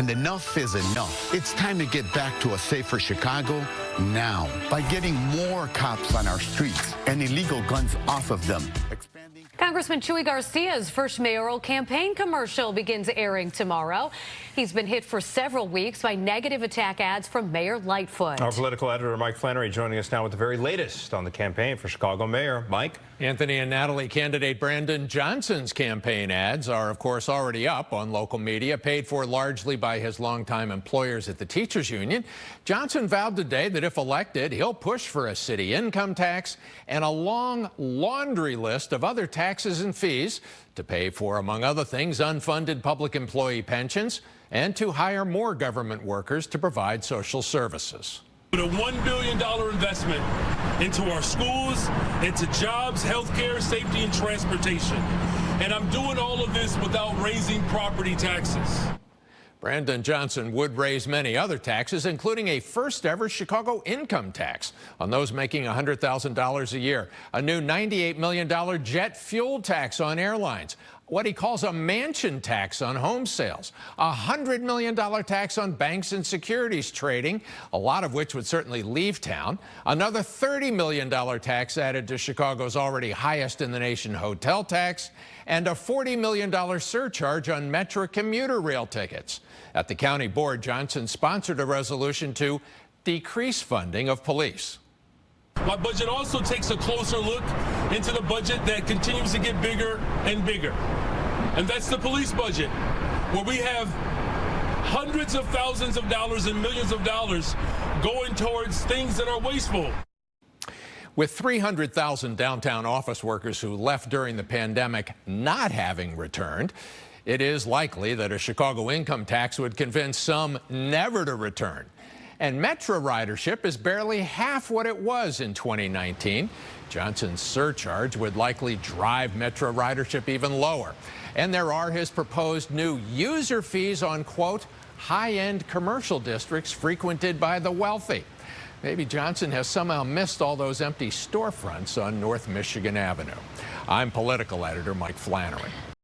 And enough is enough. It's time to get back to a safer Chicago now by getting more cops on our streets and illegal guns off of them. Congressman Chuy Garcia's first mayoral campaign commercial begins airing tomorrow. He's been hit for several weeks by negative attack ads from Mayor Lightfoot. Our political editor, Mike Flannery, joining us now with the very latest on the campaign for Chicago mayor. Mike? Anthony and Natalie, candidate Brandon Johnson's campaign ads are, of course, already up on local media, paid for largely by his longtime employers at the Teachers Union. Johnson vowed today that if elected, he'll push for a city income tax and a long laundry list of other taxes and fees to pay for, among other things, unfunded public employee pensions and to hire more government workers to provide social services. With a $1 billion investment into our schools, into jobs, healthcare, safety, and transportation. And I'm doing all of this without raising property taxes. Brandon Johnson would raise many other taxes, including a first-ever Chicago income tax on those making $100,000 a year, a new $98 million jet fuel tax on airlines, what he calls a mansion tax on home sales, a $100 million tax on banks and securities trading, a lot of which would certainly leave town, another $30 million tax added to Chicago's already highest in the nation hotel tax, and a $40 million surcharge on Metro commuter rail tickets. At the county board, Johnson sponsored a resolution to decrease funding of police. My budget also takes a closer look into the budget that continues to get bigger and bigger. And that's the police budget, where we have hundreds of thousands of dollars and millions of dollars going towards things that are wasteful. With 300,000 downtown office workers who left during the pandemic not having returned, it is likely that a Chicago income tax would convince some never to return. And Metro ridership is barely half what it was in 2019. Johnson's surcharge would likely drive Metro ridership even lower. And there are his proposed new user fees on, quote, high-end commercial districts frequented by the wealthy. Maybe Johnson has somehow missed all those empty storefronts on North Michigan Avenue. I'm political editor Mike Flannery.